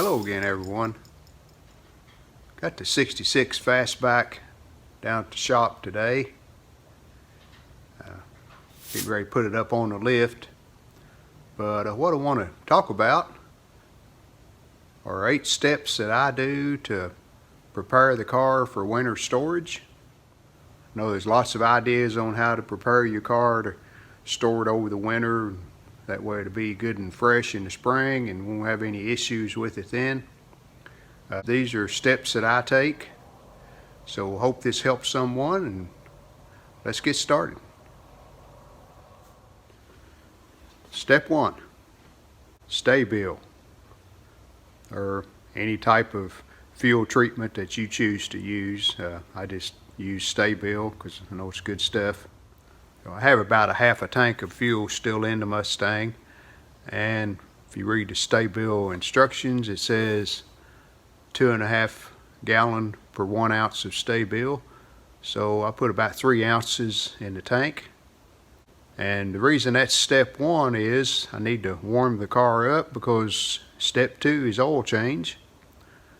Hello again, everyone. Got the 66 Fastback down at the shop today. Getting ready to put it up on the lift. But what I want to talk about are 8 steps that I do to prepare the car for winter storage. I know there's lots of ideas on how to prepare your car to store it over the winter. That way it'll be good and fresh in the spring and won't have any issues with it then. These are steps that I take. So hope this helps someone, and let's get started. Step 1, Sta-Bil, or any type of fuel treatment that you choose to use. I just use Sta-Bil because I know it's good stuff. So I have about a half a tank of fuel still in the Mustang, and if you read the Sta-Bil instructions, it says 2.5 gallon per 1 ounce of Sta-Bil. So I put about 3 ounces in the tank. And the reason that's step 1 is I need to warm the car up, because step 2 is oil change.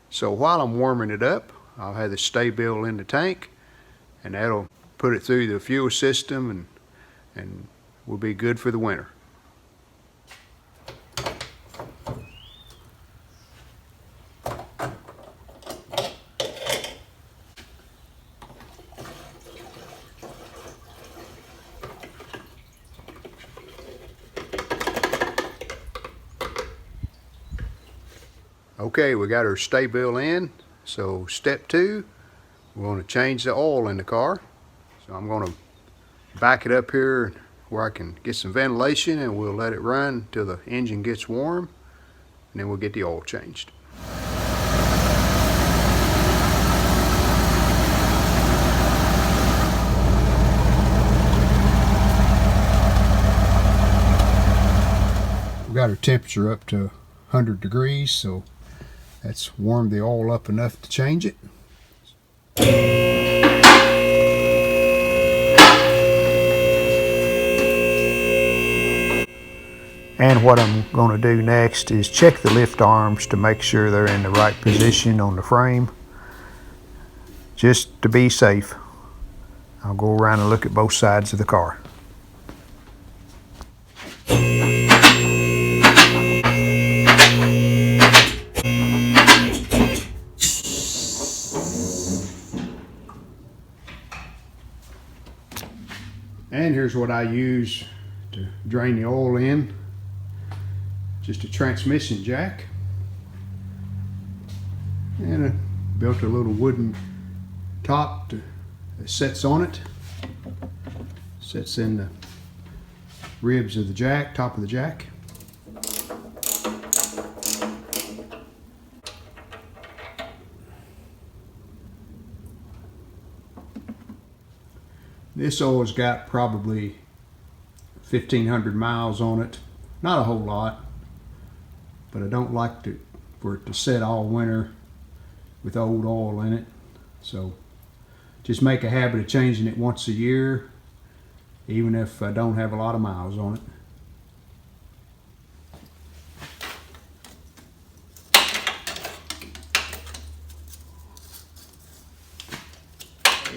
So while I'm warming it up, I'll have the Sta-Bil in the tank, and that'll put it through the fuel system and will be good for the winter. Okay, we got our Sta-Bil in. So step 2, we're going to change the oil in the car. So I'm going to back it up here where I can get some ventilation, and we'll let it run till the engine gets warm, and then we'll get the oil changed. We got our temperature up to 100 degrees, so that's warmed the oil up enough to change it. And what I'm going to do next is check the lift arms to make sure they're in the right position on the frame. Just to be safe, I'll go around and look at both sides of the car. And here's what I use to drain the oil in. Just a transmission jack. And I built a little wooden top that sets on it. Sets in the ribs of the jack, top of the jack. This oil's got probably 1,500 miles on it. Not a whole lot, but I don't like for it to set all winter with old oil in it. So just make a habit of changing it once a year, even if I don't have a lot of miles on it.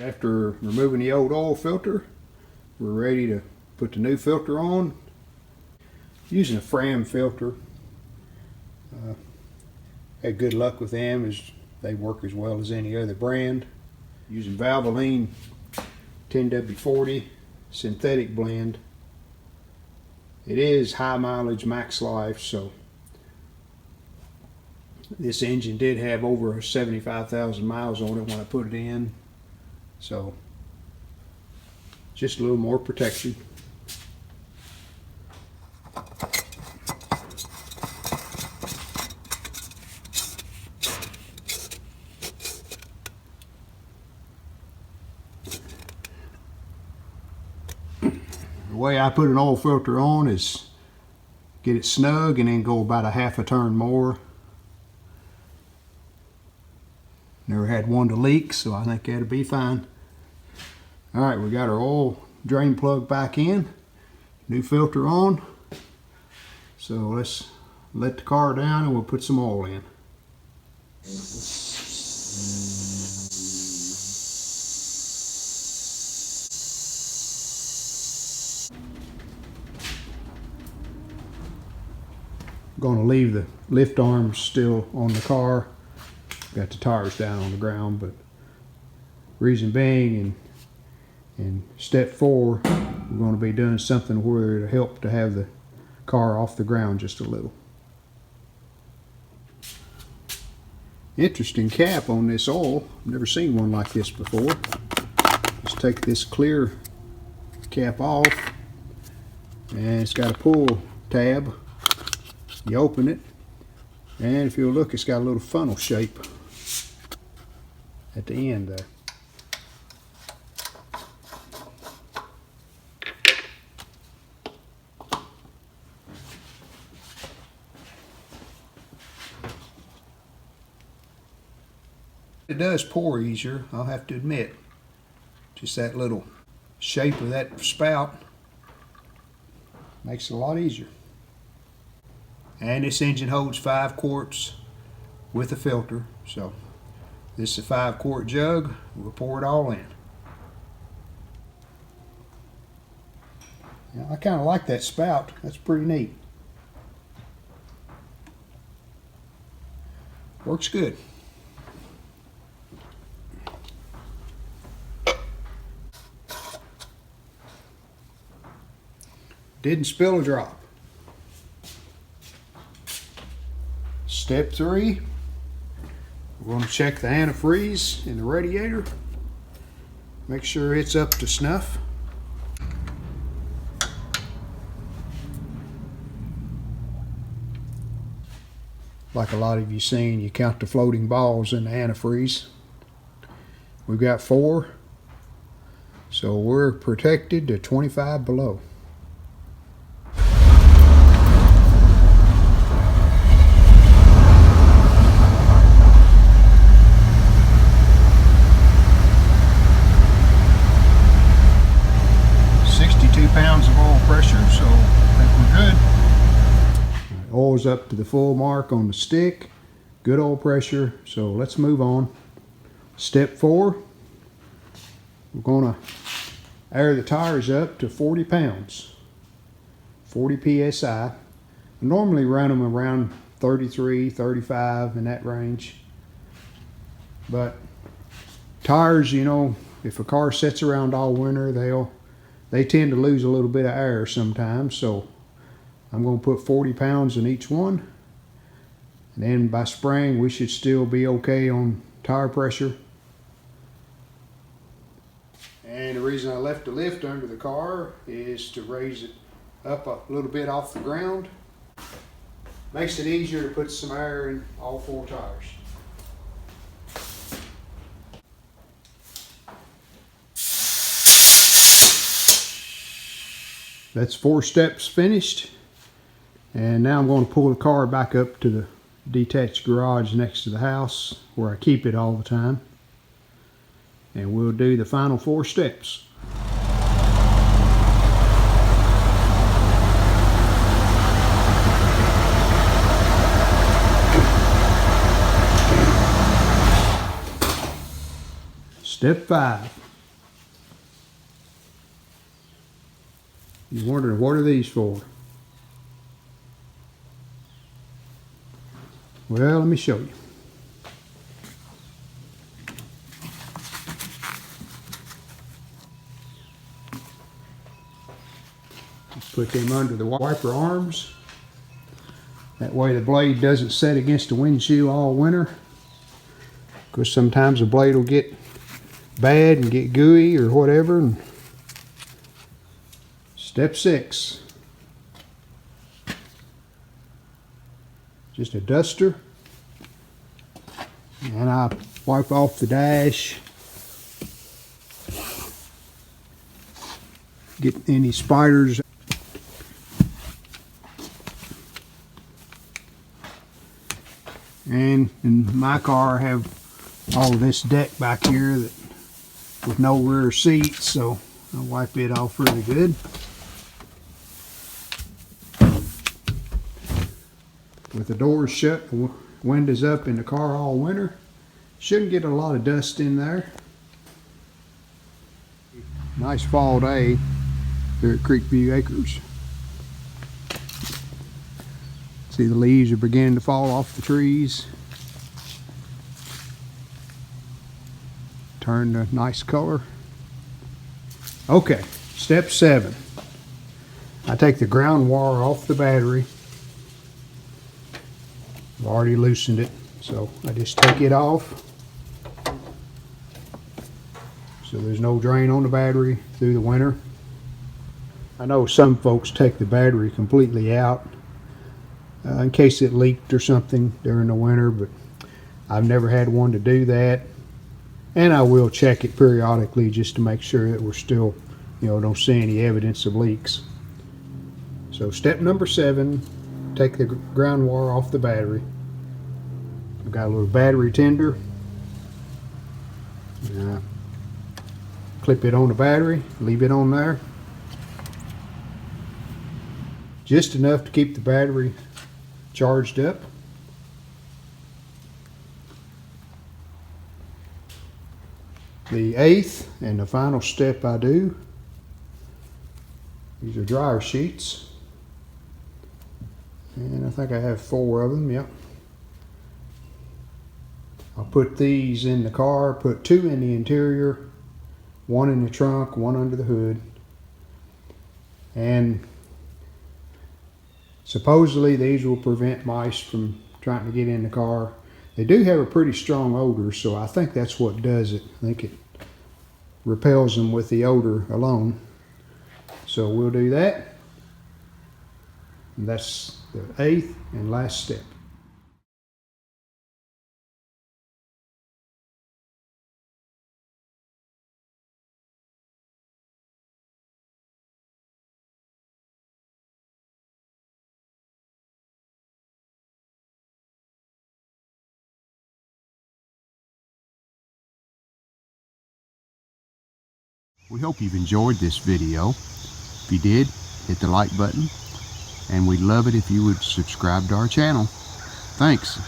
After removing the old oil filter, we're ready to put the new filter on. Using a Fram filter. Had good luck with them, as they work as well as any other brand. Using Valvoline 10W40 synthetic blend. It is high mileage, max life, so this engine did have over 75,000 miles on it when I put it in. So just a little more protection. The way I put an oil filter on is get it snug and then go about a half a turn more. Never had one to leak, so I think that'll be fine. Alright, we got our oil drain plug back in, new filter on. So let's let the car down and we'll put some oil in. Going to leave the lift arms still on the car. Got the tires down on the ground, but reason being, in step 4, we're going to be doing something where it'll help to have the car off the ground just a little. Interesting cap on this oil. I've never seen one like this before. Just take this clear cap off, and it's got a pull tab. You open it, and if you'll look, it's got a little funnel shape at the end there. It does pour easier, I'll have to admit. Just that little shape of that spout makes it a lot easier. And this engine holds 5 quarts with a filter, so this is a 5-quart jug. We'll pour it all in. Now, I kind of like that spout. That's pretty neat. Works good. Didn't spill a drop. Step 3, we're going to check the antifreeze in the radiator. Make sure it's up to snuff. Like a lot of you seen, you count the floating balls in the antifreeze. We've got 4, so we're protected to 25 below. Pounds of oil pressure, so I think we're good. Oil's up to the full mark on the stick. Good oil pressure, so let's move on. Step 4, we're going to air the tires up to 40 pounds, 40 psi. I normally run them around 33, 35 in that range. But tires, you know, if a car sits around all winter, they tend to lose a little bit of air sometimes, so I'm going to put 40 pounds in each one. And then by spring, we should still be okay on tire pressure. And the reason I left the lift under the car is to raise it up a little bit off the ground. Makes it easier to put some air in all 4 tires. That's 4 steps finished, and now I'm going to pull the car back up to the detached garage next to the house where I keep it all the time, and we'll do the final 4 steps. Step 5. You're wondering, what are these for? Well, let me show you. Just put them under the wiper arms. That way the blade doesn't set against the windshield all winter. Because sometimes the blade will get bad and get gooey or whatever. And step 6. Just a duster. And I wipe off the dash. Get any spiders. And in my car I have all of this deck back here that with no rear seat, so I'll wipe it off really good. With the doors shut, windows up in the car all winter. Shouldn't get a lot of dust in there. Nice fall day here at Creekview Acres. See, the leaves are beginning to fall off the trees. Turn a nice color. Okay, step 7. I take the ground wire off the battery. I've already loosened it, so I just take it off. So there's no drain on the battery through the winter. I know some folks take the battery completely out in case it leaked or something during the winter, but I've never had one to do that. And I will check it periodically just to make sure that we're still, don't see any evidence of leaks. So step number 7, take the ground wire off the battery. I've got a little battery tender. Clip it on the battery, leave it on there. Just enough to keep the battery charged up. The 8th and the final step I do, these are dryer sheets. And I think I have 4 of them, yep. I'll put these in the car, put 2 in the interior, 1 in the trunk, 1 under the hood. And supposedly these will prevent mice from trying to get in the car. They do have a pretty strong odor, so I think that's what does it. I think it repels them with the odor alone. So we'll do that. And that's the 8th and last step. We hope you've enjoyed this video. If you did, hit the like button, and we'd love it if you would subscribe to our channel. Thanks.